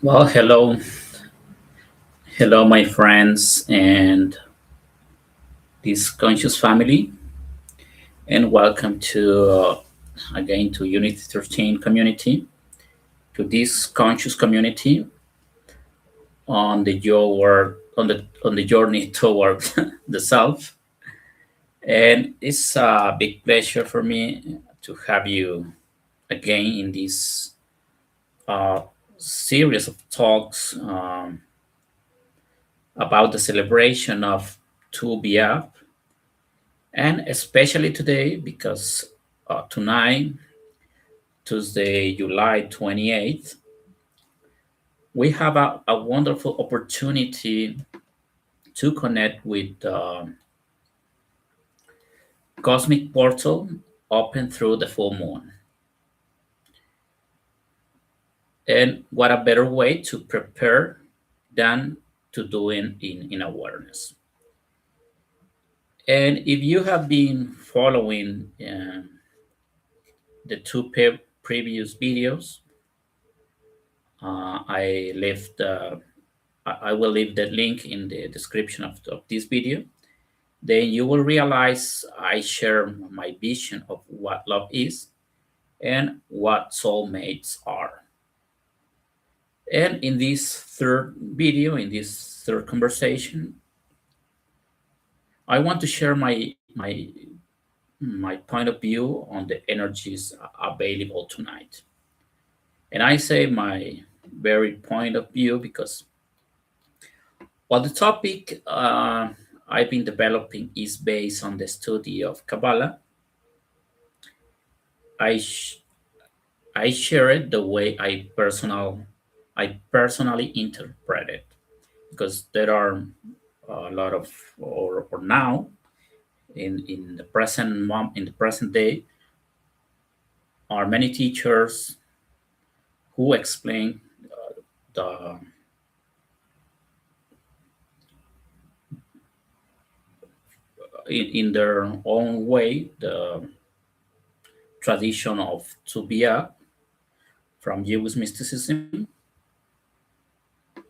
Well, hello, my friends, and this conscious family, and welcome to again to Unity 13 community, to this conscious community on the your on the journey toward the self. And it's a big pleasure for me to have you again in this uh, series of talks about the celebration of 2BF, and especially today because tonight, Tuesday, July 28th, we have a wonderful opportunity to connect with the cosmic portal open through the full moon. And what a better way to prepare than to do it in awareness. And if you have been following the two previous videos, I left I will leave the link in the description of this video. Then you will realize I share my vision of what love is and what soulmates are. And in this third video, in this third conversation, I want to share my point of view on the energies available tonight. And I say my very point of view because while the topic I've been developing is based on the study of Kabbalah, I sh- I share it the way I personally interpret it because there are a lot of or now in the in the present day are many teachers who explain the in their own way the tradition of Tubia from Jewish mysticism,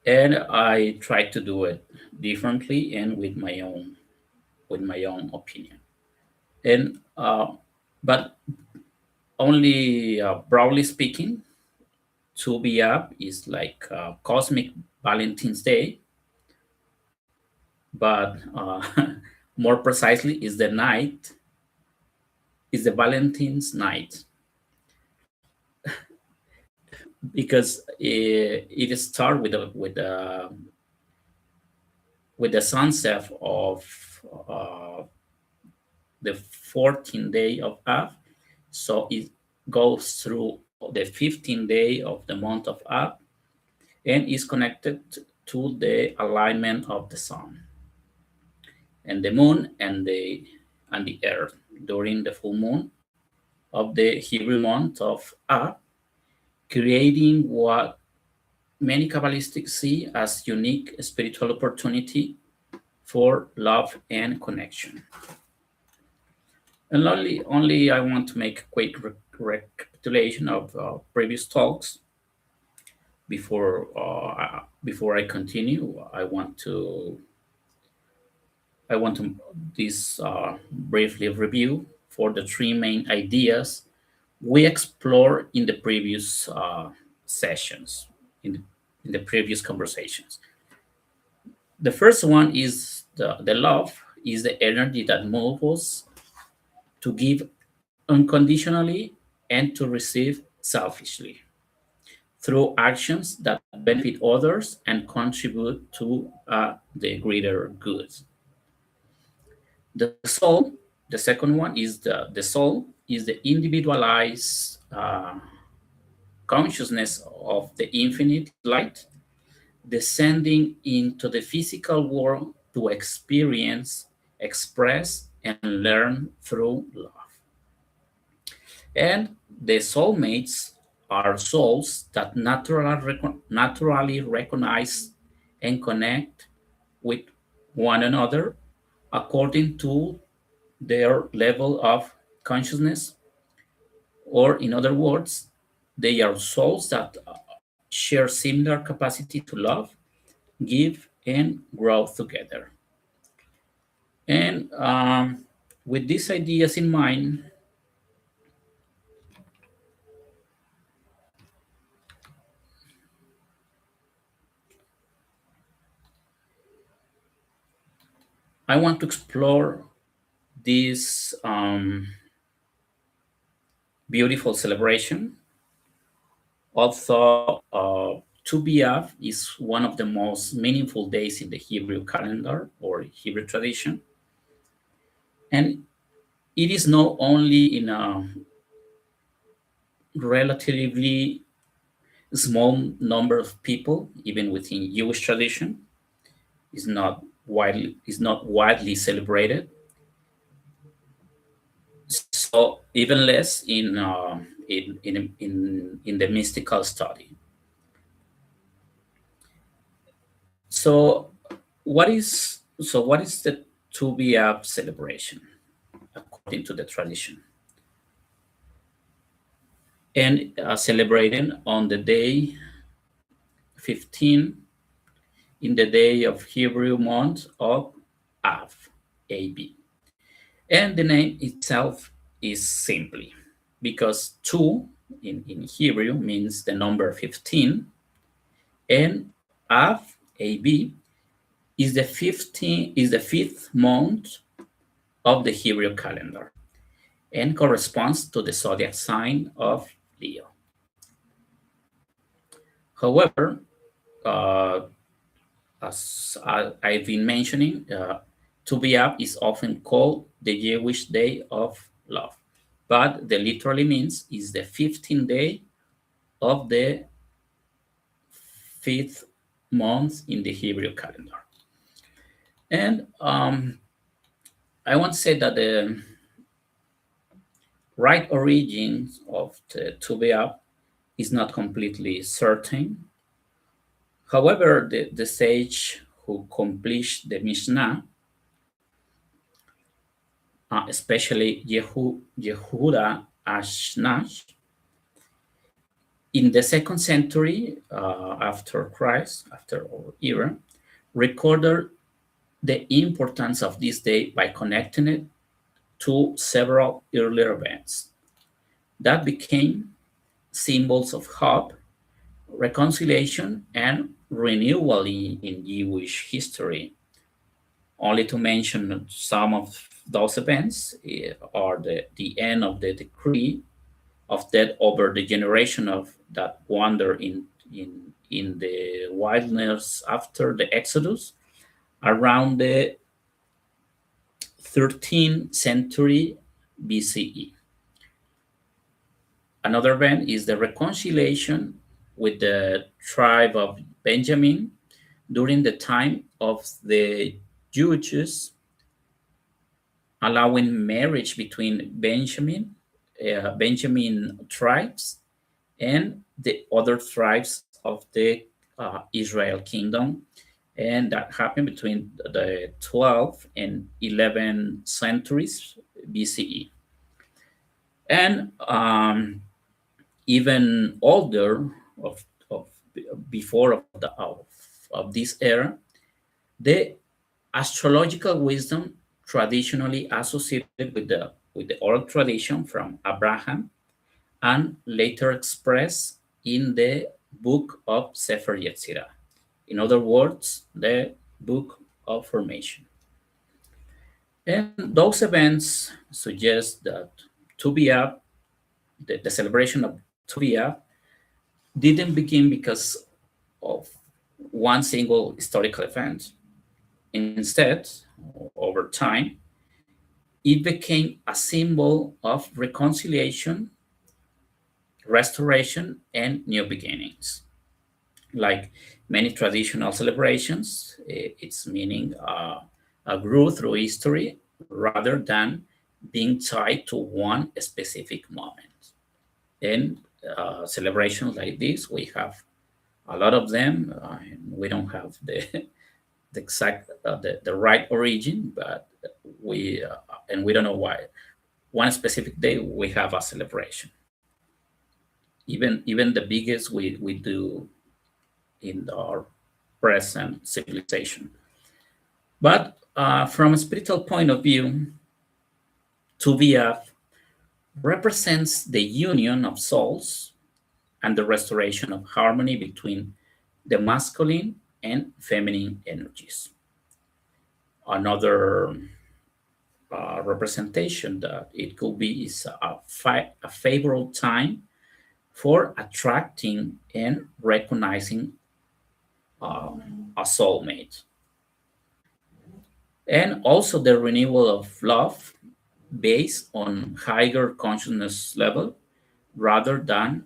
and I try to do it differently and with my own opinion. And but only broadly speaking, to be up is like cosmic Valentine's Day, but more precisely is the Valentine's night because it starts with the sunset of uh, the 14th day of Av. So it goes through the 15th day of the month of Av and is connected to the alignment of the sun and the moon and the earth during the full moon of the Hebrew month of Ab, creating what many Kabbalistics see as unique spiritual opportunity for love and connection. And only I want to make a quick recapitulation of previous talks before I continue. I want to this briefly review for the three main ideas we explored in the previous sessions, in in the previous conversations. The first one is the love is the energy that moves us to give unconditionally and to receive selfishly through actions that benefit others and contribute to the greater good. The soul, the second one is the soul is the individualized consciousness of the infinite light descending into the physical world to experience, express, and learn through love. And the soulmates are souls that naturally recognize and connect with one another according to their level of consciousness, or in other words, they are souls that share similar capacity to love, give, and grow together. And with these ideas in mind, I want to explore this beautiful celebration. Although Tu B'Av is one of the most meaningful days in the Hebrew calendar or Hebrew tradition, and it is not only in a relatively small number of people, even within Jewish tradition, is not widely celebrated. So even less in the mystical study. So what is the Tu B'Av celebration according to the tradition? And celebrating on the day 15 in the day of Hebrew month of Av, AB. And the name itself is simply because two in Hebrew means the number 15, and Av, AB, is the fifth month of the Hebrew calendar and corresponds to the zodiac sign of Leo. However, uh, as I've been mentioning, Tu B'Av is often called the Jewish Day of Love, but the literally means is the 15th day of the fifth month in the Hebrew calendar. And I want to say that the right origins of the Tu B'Av is not completely certain. However, the sage who completed the Mishnah, especially Yehuda Ashnash, in the second century after Christ, after our era, recorded the importance of this day by connecting it to several earlier events that became symbols of hope, reconciliation, and renewal in Jewish history. Only to mention some of those events are the end of the decree of death over the generation of that wander in the wilderness after the Exodus around the 13th century BCE. Another event is the reconciliation with the tribe of Benjamin during the time of the Judges, allowing marriage between Benjamin tribes and the other tribes of the Israel kingdom. And that happened between the 12th and 11th centuries BCE. And even older of before of this era, the astrological wisdom traditionally associated with the oral tradition from Abraham and later expressed in the book of Sefer Yetzirah. In other words, the book of formation. And those events suggest that Tu B'Av, the celebration of Tu B'Av, didn't begin because of one single historical event. Instead, over time, it became a symbol of reconciliation, restoration, and new beginnings. Like many traditional celebrations, its meaning grew through history rather than being tied to one specific moment. And celebrations like this, we have a lot of them. And we don't have the exact the right origin, but we don't know why. One specific day we have a celebration. Even the biggest we do in our present civilization. But from a spiritual point of view, Tuvia represents the union of souls and the restoration of harmony between the masculine and feminine energies. Another representation that it could be is a favorable time for attracting and recognizing a soulmate. And also the renewal of love based on higher consciousness level rather than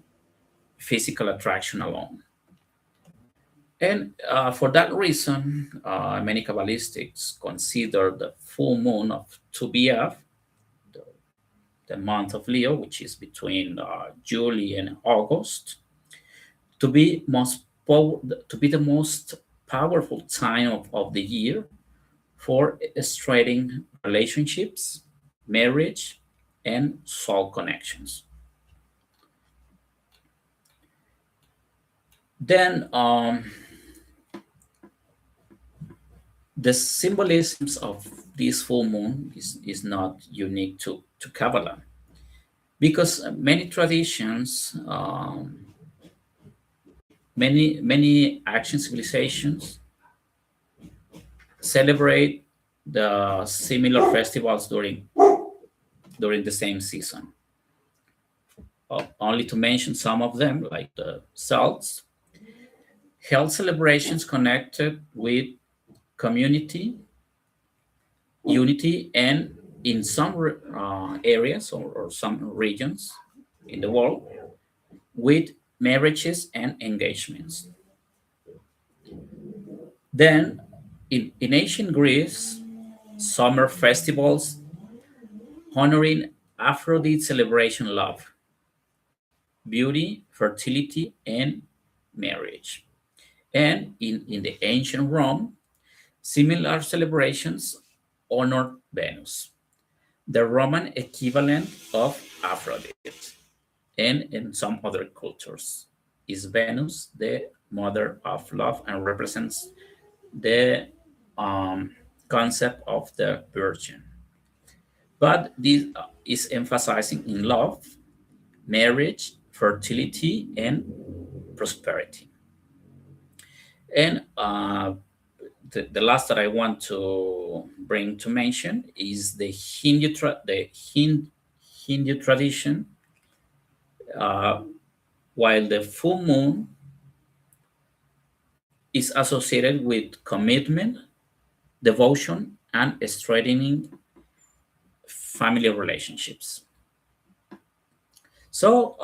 physical attraction alone. And for that reason, many Kabbalistics consider the full moon of Tubiyah, the, the month of Leo, which is between July and August, to be to be the most powerful time of the year for strengthening relationships, marriage, and soul connections. Then the symbolisms of this full moon is not unique to Kabbalah because many traditions, many ancient civilizations celebrate the similar festivals during the same season. Only to mention some of them, like the Celts, held celebrations connected with community, unity, and in some areas or some regions in the world, with marriages and engagements. Then, in ancient Greece, summer festivals honoring Aphrodite celebration love, beauty, fertility, and marriage. And in the ancient Rome, similar celebrations honored Venus, the Roman equivalent of Aphrodite. And in some other cultures, is Venus the mother of love and represents the concept of the Virgin. But this is emphasizing in love, marriage, fertility, and prosperity. And the last that I want to bring to mention is the Hindu tradition. Uh, while the full moon is associated with commitment, devotion, and strengthening family relationships. So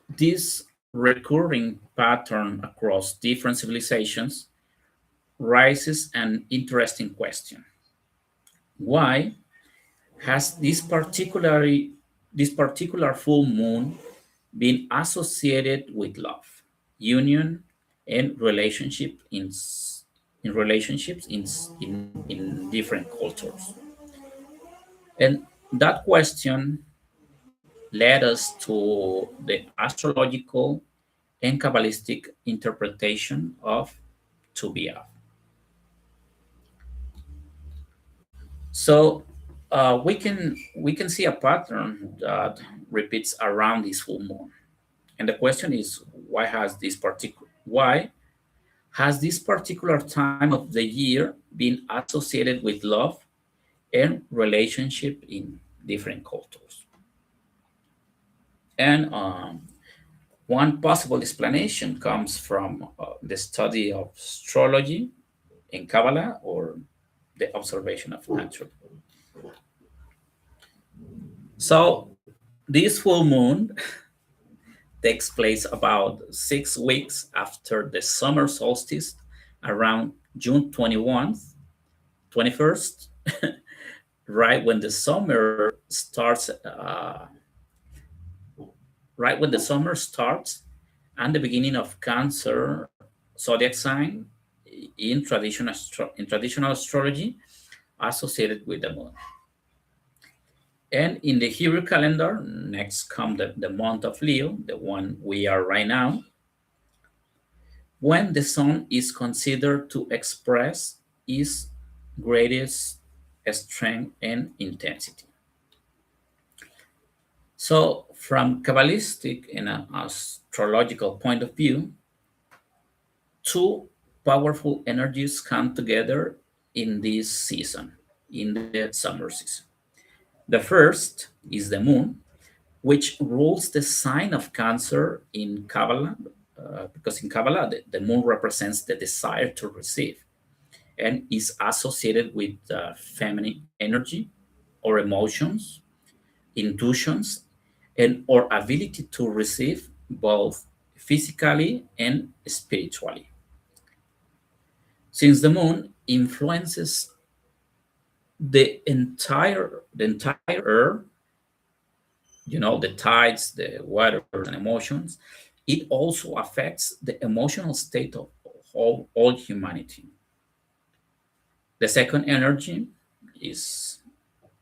this recurring pattern across different civilizations raises an interesting question. Why has this particular full moon been associated with love, union, and in relationships in different cultures? And that question led us to the astrological and Kabbalistic interpretation of Tubia. So we can see a pattern that repeats around this full moon, and the question is why has this particular time of the year been associated with love and relationship in different cultures? And one possible explanation comes from the study of astrology in Kabbalah or the observation of nature. So this full moon takes place about 6 weeks after the summer solstice, around June 21st, right when the summer starts, and the beginning of Cancer zodiac sign in traditional astrology associated with the moon. And in the Hebrew calendar, next come the month of Leo, the one we are right now. when the sun is considered to express its greatest strength and intensity. So, from Kabbalistic and an astrological point of view, two powerful energies come together in this season, in the summer season. The first is the moon, which rules the sign of Cancer in Kabbalah, because in Kabbalah, the moon represents the desire to receive and is associated with feminine energy or emotions, intuitions, and our ability to receive both physically and spiritually. Since the moon influences the entire earth, the tides, the waters, and emotions, it also affects the emotional state of all humanity. The second energy is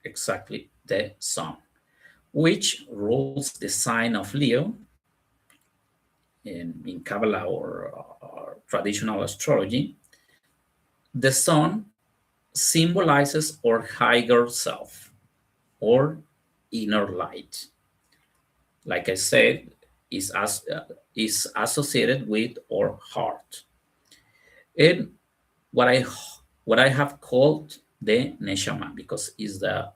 exactly the sun, which rules the sign of Leo in Kabbalah or traditional astrology. The sun symbolizes our higher self or inner light. Like I said, is associated with our heart. And what I what I have called the neshama, because it's the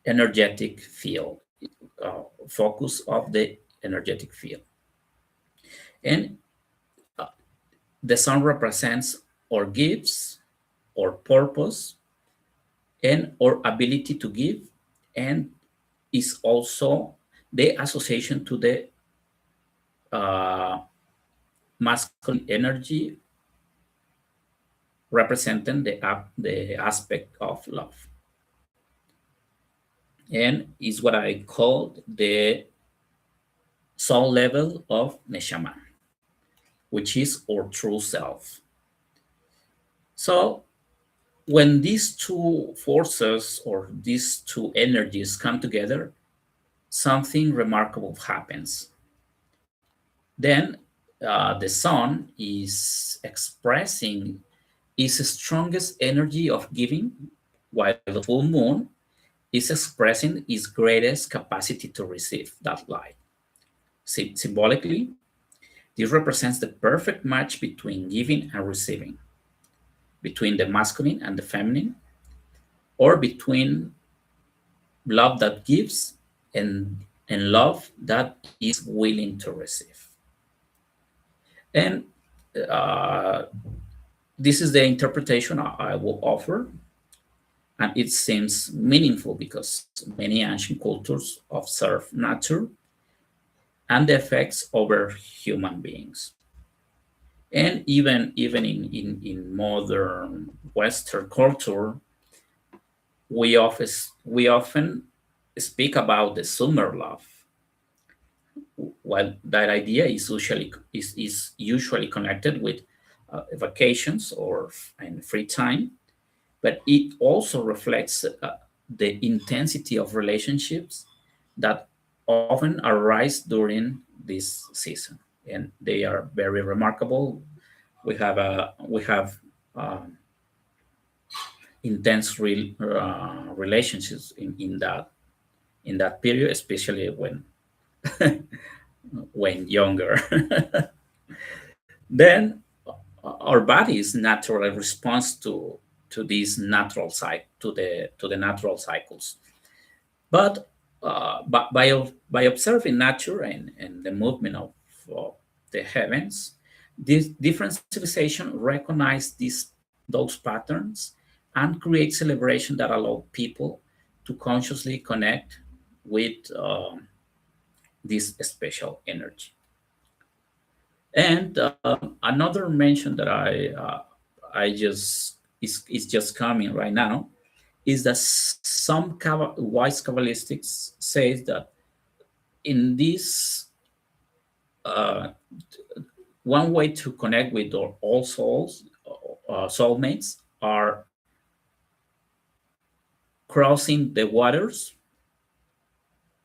energetic field, focus of the energetic field. And the sun represents our gifts, our purpose, and our ability to give, and is also the association to the uh, masculine energy, representing the aspect of love, and is what I call the soul level of neshama, which is our true self. So when these two forces or these two energies come together, something remarkable happens. Then the sun is expressing its strongest energy of giving, while the full moon is expressing its greatest capacity to receive that light. Symbolically, this represents the perfect match between giving and receiving, between the masculine and the feminine, or between love that gives and love that is willing to receive. And uh, this is the interpretation I will offer, and it seems meaningful because many ancient cultures observe nature and the effects over human beings. And even in modern Western culture, we often speak about the summer love, while that idea is usually connected with vacations and free time, but it also reflects the intensity of relationships that often arise during this season, and they are very remarkable. We have intense relationships in that period, especially when younger. Then our bodies naturally responds to these natural to the natural cycles. But by observing nature and the movement of the heavens, this different civilization recognize those patterns and create celebration that allow people to consciously connect with this special energy. And another mention that I just is just coming right now is that some wise Kabbalistics says that in this one way to connect with our all souls, soulmates, are crossing the waters,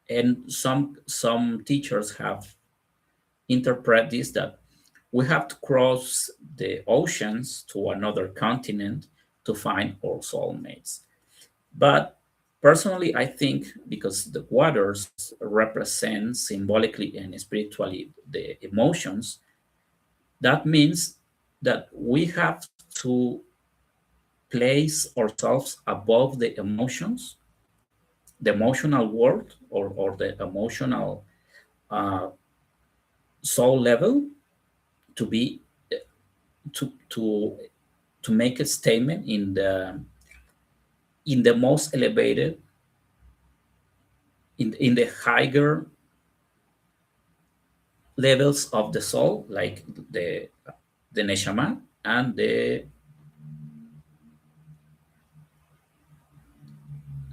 and some teachers have interpreted this that we have to cross the oceans to another continent to find our soulmates. But personally, I think because the waters represent symbolically and spiritually the emotions, that means that we have to place ourselves above the emotions, the emotional world, or the emotional uh, soul level, to be to to to make a statement in the most elevated, in the higher levels of the soul, like the neshama and the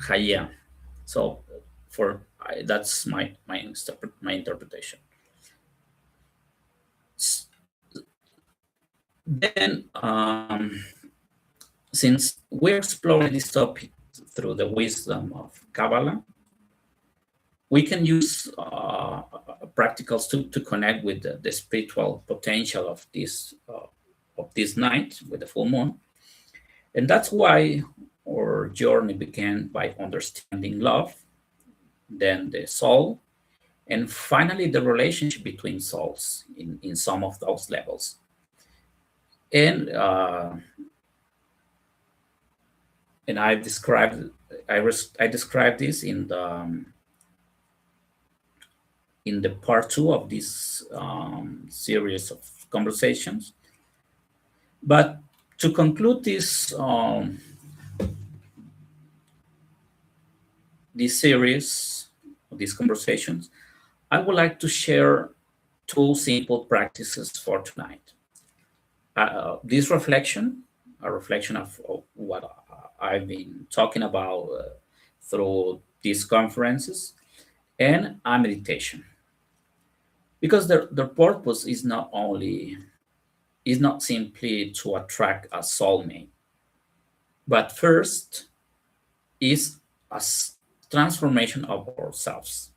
haya. So that's my interpretation. Then, since we're exploring this topic through the wisdom of Kabbalah, we can use practicals to connect with the spiritual potential of this night with the full moon. And that's why our journey began by understanding love, then the soul, and finally the relationship between souls in some of those levels. And and I described this in the part two of this series of conversations. But to conclude this series, these conversations, I would like to share two simple practices for tonight. This reflection, a reflection of what I've been talking about through these conferences, and a meditation. Because the purpose is not simply to attract a soulmate, but first is a transformation of ourselves.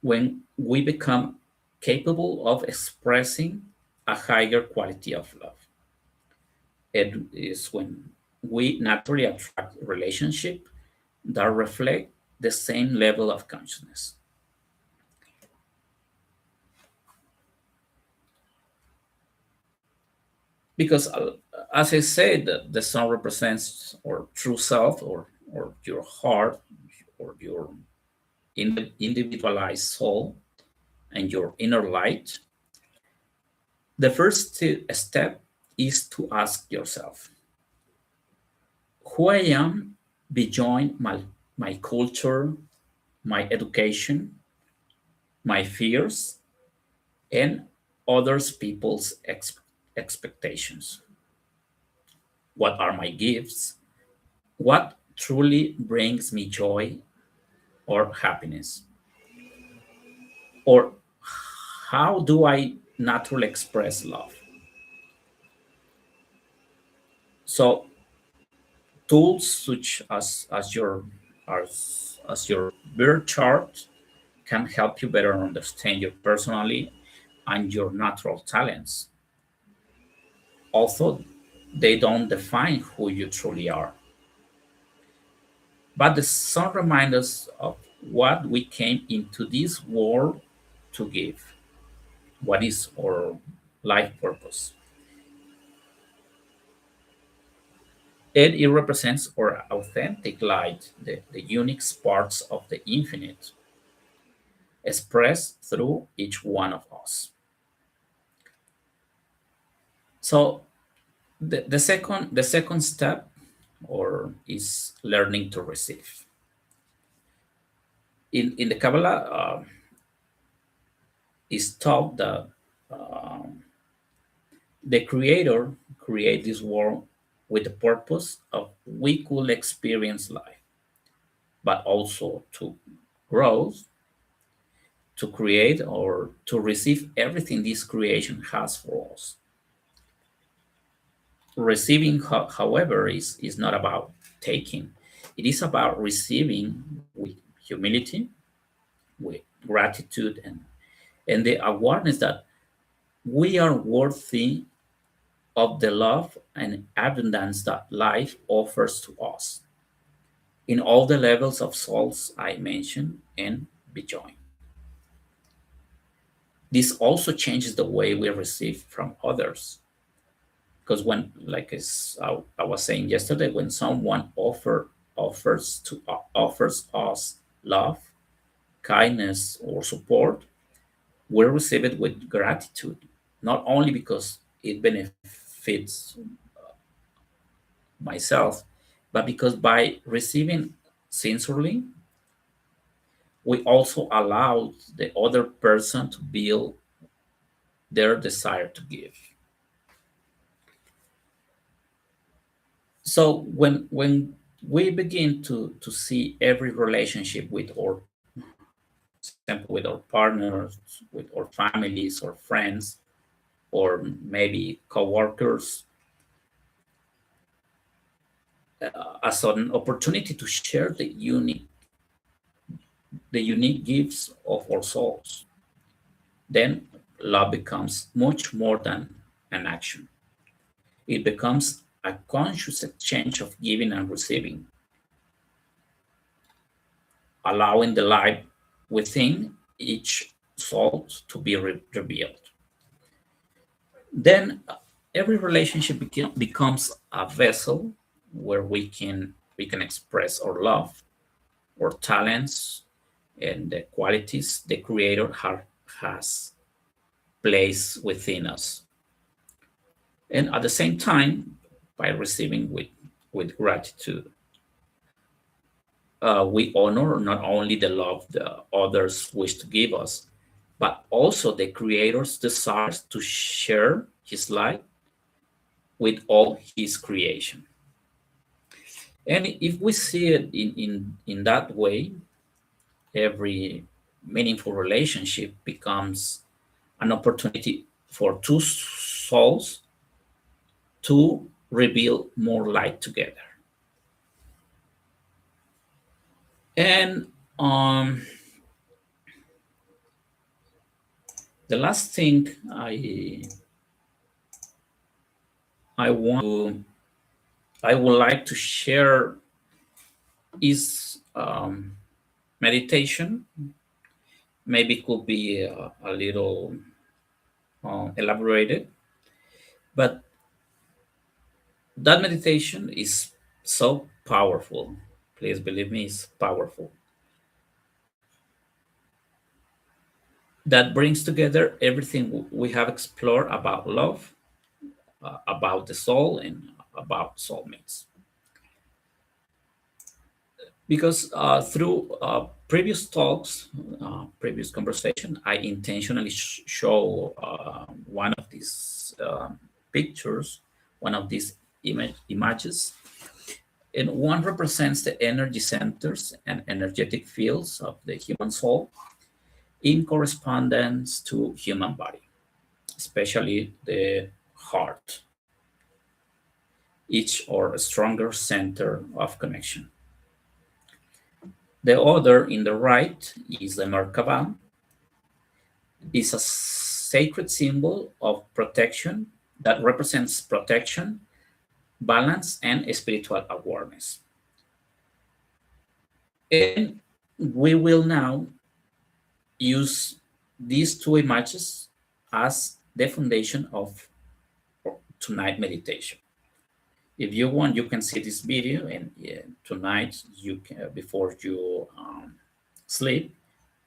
When we become capable of expressing a higher quality of love, it is when we naturally attract relationship that reflect the same level of consciousness. Because as I said, the sun represents our true self, or your heart, or your individualized soul, and your inner light. The first step is to ask yourself who I am beyond my culture, my education, my fears, and others people's expectations. What are my gifts? What truly brings me joy or happiness? Or how do I naturally express love? So tools such as your birth chart can help you better understand your personality and your natural talents. Although they don't define who you truly are, but the sun reminds us of what we came into this world to give. What is our life purpose? And it represents our authentic light, the unique sparks of the infinite, expressed through each one of us. So the second step or is learning to receive. In the Kabbalah, is taught that the Creator created this world with the purpose of we could experience life, but also to grow, to create, or to receive everything this creation has for us. Receiving, however, is not about taking. It is about receiving with humility, with gratitude, and the awareness that We are worthy of the love and abundance that life offers to us in all the levels of souls I mentioned and beyond. This also changes the way we receive from others. Because when, like I was saying yesterday, when someone offers us love, kindness, or support, we receive it with gratitude, not only because it benefits myself, but because by receiving sincerely, we also allow the other person to build their desire to give. So when we begin to see every relationship with our, example, with our partners, with our families or friends, or maybe coworkers, as an opportunity to share the unique gifts of our souls, then love becomes much more than an action. It becomes a conscious exchange of giving and receiving, allowing the light within each soul to be revealed. Then every relationship becomes a vessel where we can express our love, our talents, and the qualities the Creator has placed within us. And at the same time, by receiving with gratitude, we honor not only the love the others wish to give us, but also the Creator's desires to share His light with all His creation. And if we see it in that way, every meaningful relationship becomes an opportunity for two souls to reveal more light together. And the last thing I want to I would like to share is meditation. Maybe it could be a little elaborated, but that meditation is so powerful. Please believe me, it's powerful. That brings together everything we have explored about love, about the soul, and about soulmates. Because through previous talks, previous conversation, I intentionally show one of these pictures, one of these images, and one represents the energy centers and energetic fields of the human soul in correspondence to human body, especially the heart, each or a stronger center of connection. The other in the right is the Merkaba, is a sacred symbol of protection that represents protection, balance, and spiritual awareness. And we will now use these two images as the foundation of tonight meditation. If you want, you can see this video, and tonight you can, before you sleep,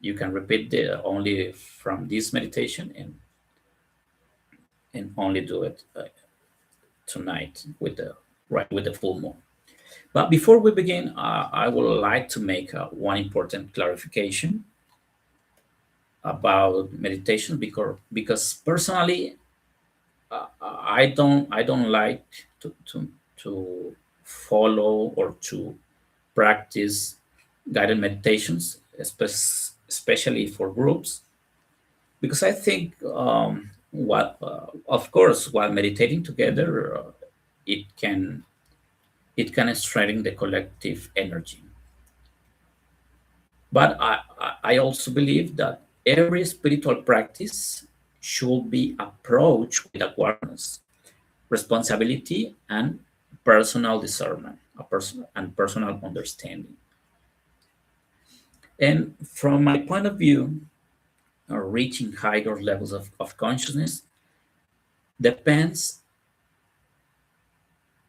you can repeat only from this meditation and only do it tonight with the full moon. But before we begin, I would like to make one important clarification about meditation, because personally, I don't like to follow or to practice guided meditations, especially for groups, because I think of course, while meditating together, it can it can strengthen the collective energy. But I also believe that every spiritual practice should be approached with awareness, responsibility, and personal discernment, and personal understanding. And from my point of view, reaching higher levels of consciousness depends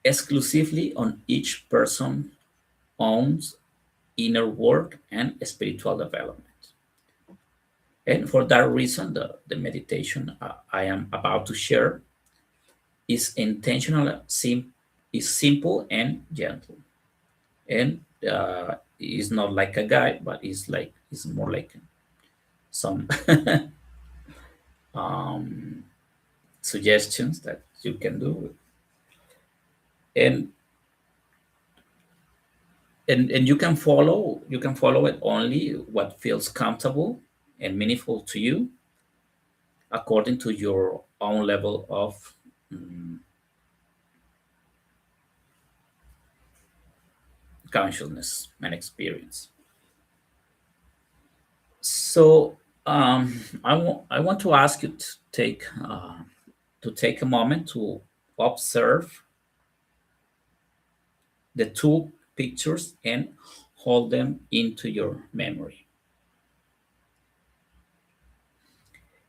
exclusively on each person's own inner work and spiritual development. And for that reason, the meditation I am about to share is intentional, is simple and gentle, and is not like a guide, but it's more like some um, suggestions that you can do, and and you can follow it only what feels comfortable and meaningful to you according to your own level of mm, consciousness and experience. So I want to ask you to take a moment to observe the two pictures and hold them into your memory,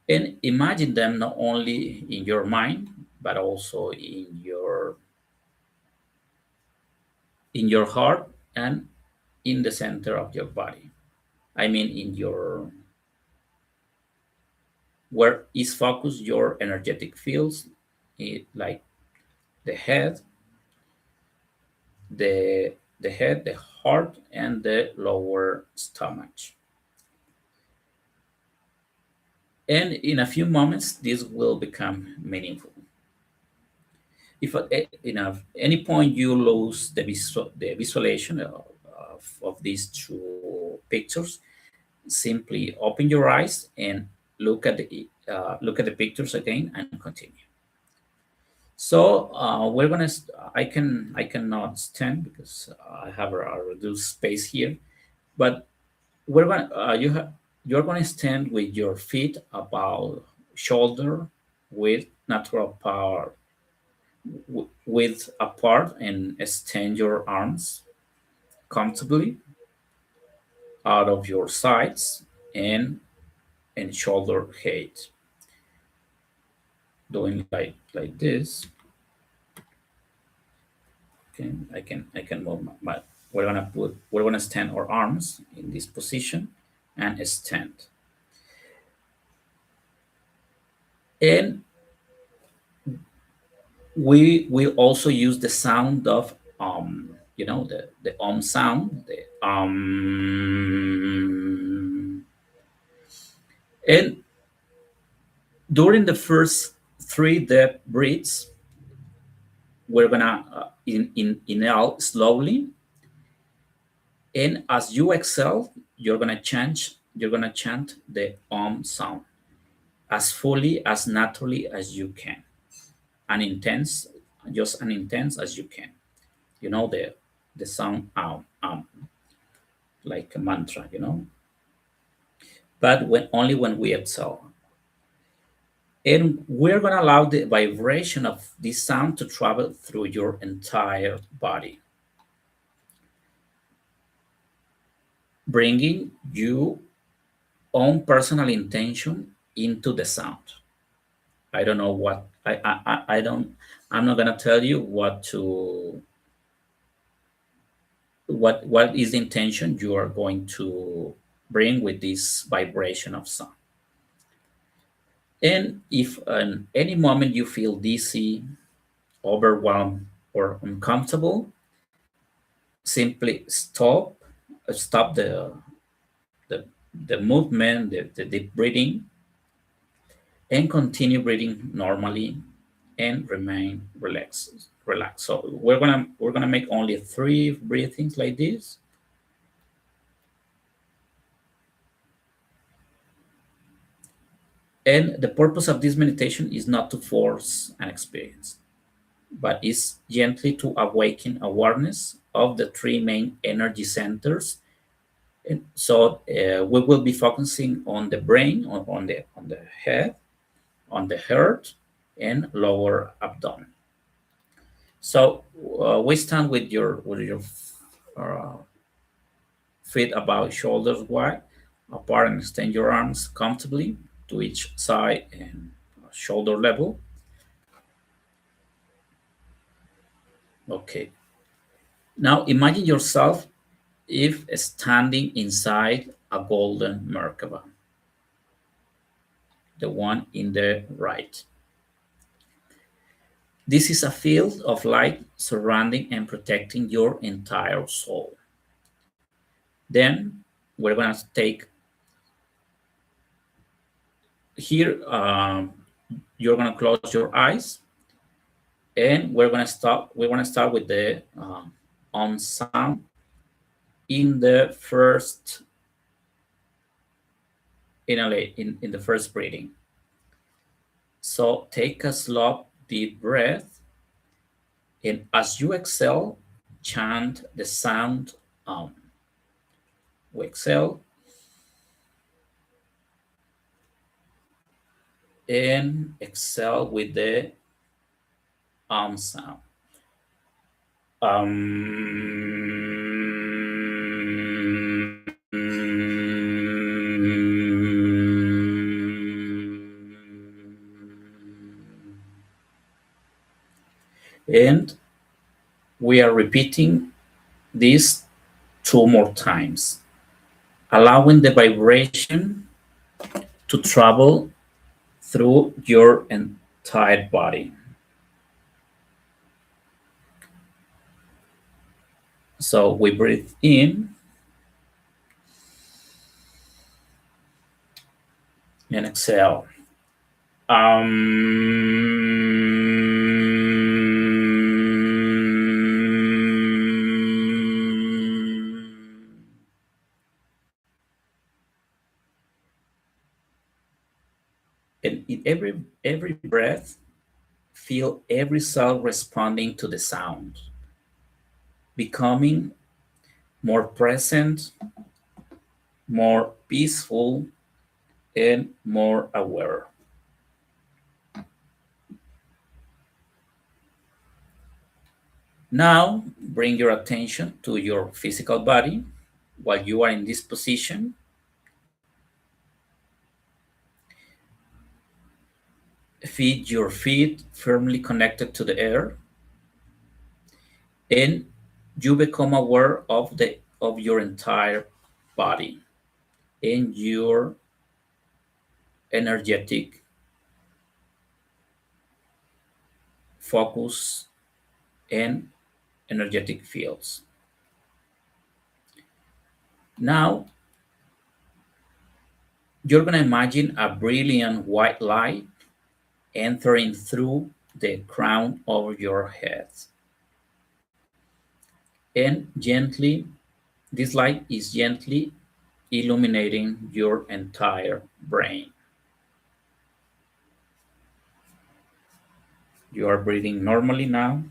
and imagine them not only in your mind but also in your heart and in the center of your body. I mean, in your where is focused your energetic fields, like the head, the heart, and the lower stomach. And in a few moments, this will become meaningful. If at any point you lose the visualization of these two pictures, simply open your eyes and look at the pictures again and continue. So we're gonna. I cannot stand because I have a reduced space here. But we're gonna. You're gonna stand with your feet about shoulder with natural power width apart, and extend your arms comfortably out of your sides and shoulder height. Doing like this. Okay, I can move my we're gonna stand our arms in this position and stand. And we will also use the sound of the sound, the and during the first three deep breaths, we're gonna inhale slowly, and as you exhale, you're gonna chant the sound as fully as naturally as you can, and intense, just as intense as you can. The sound like a mantra, but when we exhale. And we're going to allow the vibration of this sound to travel through your entire body, bringing your own personal intention into the sound. I don't know what I don't. I'm not going to tell you what is the intention you are going to bring with this vibration of sound. And if at any moment you feel dizzy, overwhelmed, or uncomfortable, simply stop the, the movement, the deep breathing, and continue breathing normally and remain relaxed. So we're gonna make only three breathings like this. And the purpose of this meditation is not to force an experience, but is gently to awaken awareness of the three main energy centers. And so we will be focusing on the brain, on the head, on the heart and lower abdomen. So we stand with your uh, feet about shoulders wide apart and extend your arms comfortably to each side and shoulder level. Okay. Now imagine yourself if standing inside a golden Merkaba, the one in the right. This is a field of light surrounding and protecting your entire soul. Then we're going to take here, you're going to close your eyes and we're going to start with the on sound in the first in the first breathing. So take a slow deep breath, and as you exhale, chant the sound we exhale and exhale with the sound. And we are repeating this two more times, allowing the vibration to travel through your entire body. So we breathe in and exhale. And in every breath, feel every cell responding to the sound, becoming more present, more peaceful, and more aware. Now, bring your attention to your physical body while you are in this position. Feed your feet firmly connected to the air, and you become aware of your entire body and your energetic focus and energetic fields. Now, you're going to imagine a brilliant white light entering through the crown of your head. And gently, this light is gently illuminating your entire brain. You are breathing normally now.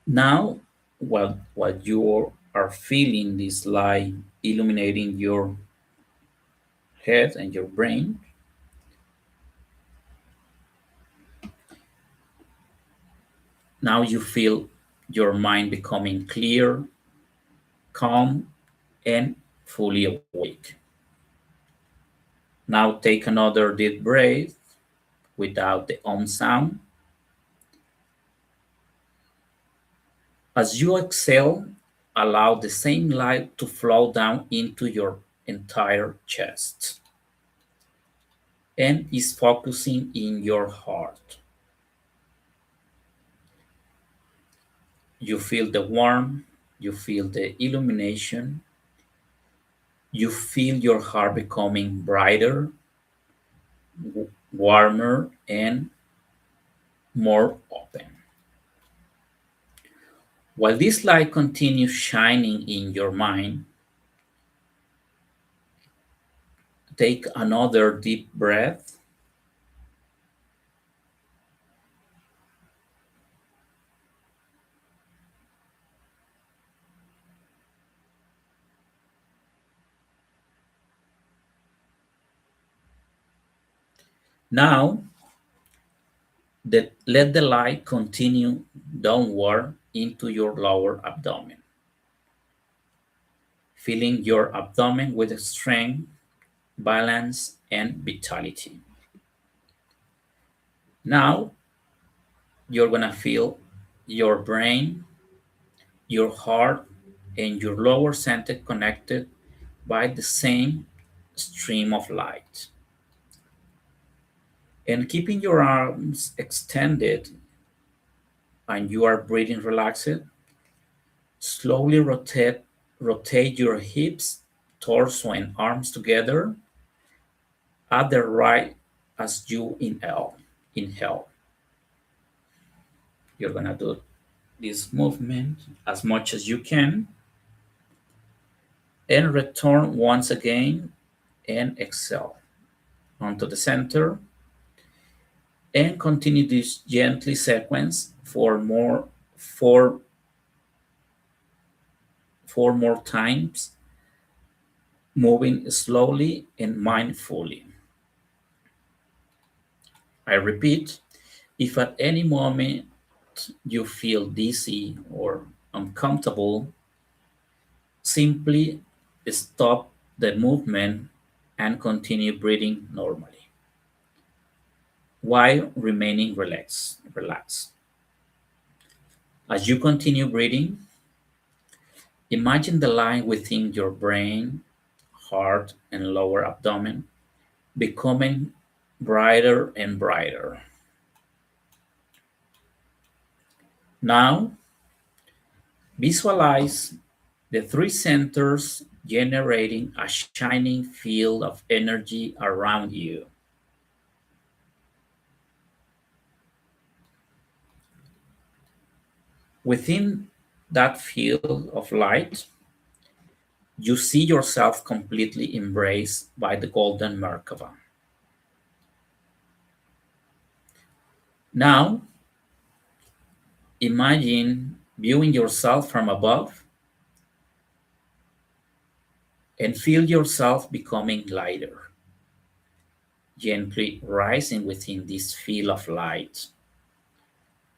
Now, while you are feeling this light illuminating your head and your brain, now you feel your mind becoming clear, calm, and fully awake. Now take another deep breath without the sound. As you exhale, allow the same light to flow down into your entire chest and is focusing in your heart. You feel the warmth, you feel the illumination, you feel your heart becoming brighter, warmer, and more open. While this light continues shining in your mind, take another deep breath Now, let the light continue downward into your lower abdomen, filling your abdomen with strength, balance, and vitality. Now, you're gonna feel your brain, your heart, and your lower center connected by the same stream of light. And keeping your arms extended and you are breathing relaxed, slowly rotate your hips, torso, and arms together at the right as you inhale. Inhale. You're gonna do this movement as much as you can and return once again and exhale onto the center and continue this gently sequence for four four more times, moving slowly and mindfully. I repeat, if at any moment you feel dizzy or uncomfortable, simply stop the movement and continue breathing normally while remaining relaxed. Relax. As you continue breathing, imagine the line within your brain, heart, and lower abdomen becoming brighter and brighter. Now, visualize the three centers generating a shining field of energy around you. Within that field of light, you see yourself completely embraced by the golden Merkaba. Now, imagine viewing yourself from above and feel yourself becoming lighter, gently rising within this field of light,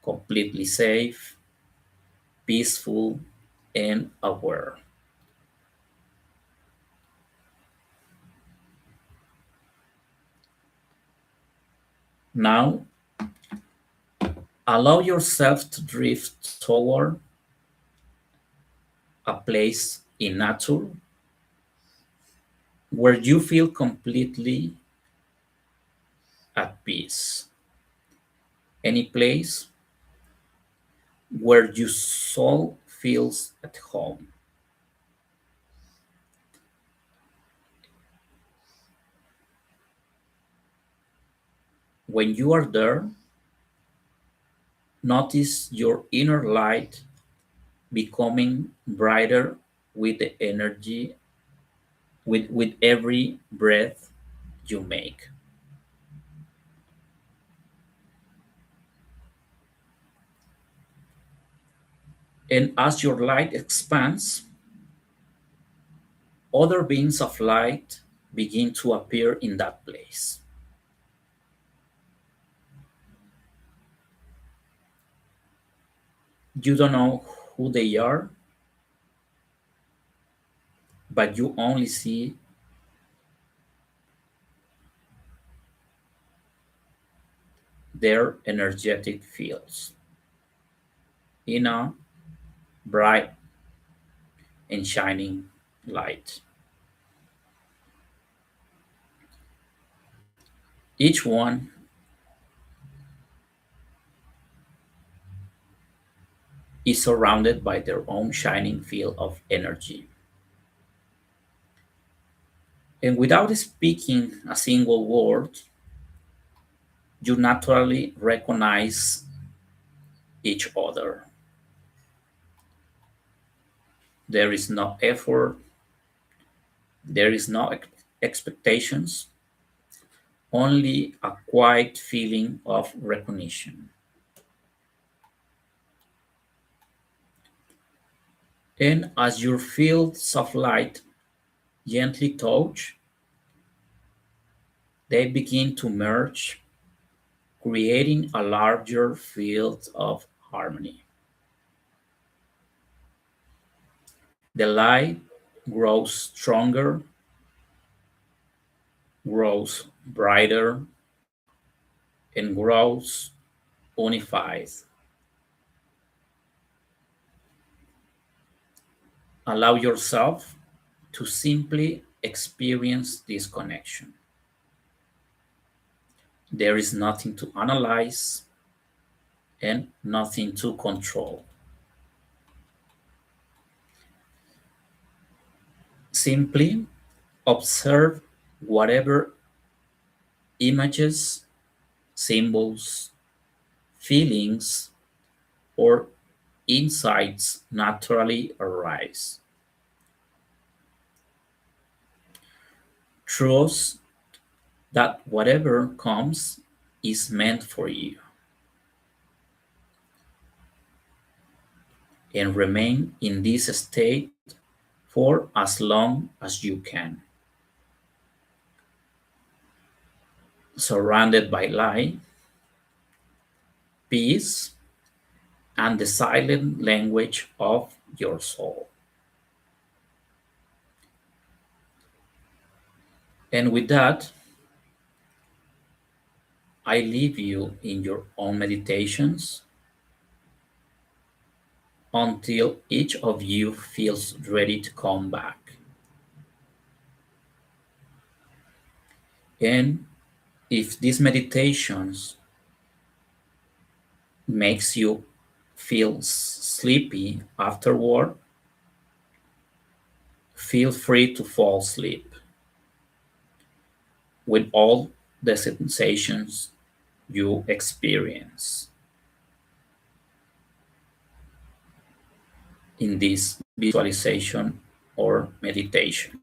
completely safe, peaceful, and aware. Now, allow yourself to drift toward a place in nature where you feel completely at peace. Any place where your soul feels at home. When you are there, notice your inner light becoming brighter with the energy, with every breath you make. And as your light expands, other beings of light begin to appear in that place. You don't know who they are, but you only see their energetic fields in a bright and shining light. Each one is surrounded by their own shining field of energy. And without speaking a single word, you naturally recognize each other. There is no effort, there is no expectations, only a quiet feeling of recognition. And as your fields of light gently touch, They begin to merge, creating a larger field of harmony. The light grows stronger, grows brighter, and grows unified. Allow yourself to simply experience this connection. There is nothing to analyze and nothing to control. Simply observe whatever images, symbols, feelings, or insights naturally arise. Trust that whatever comes is meant for you, and remain in this state for as long as you can, surrounded by light, peace, and the silent language of your soul. And with that, I leave you in your own meditations until each of you feels ready to come back. And if these meditations makes you feel sleepy afterward, feel free to fall asleep with all the sensations you experience in this visualization or meditation.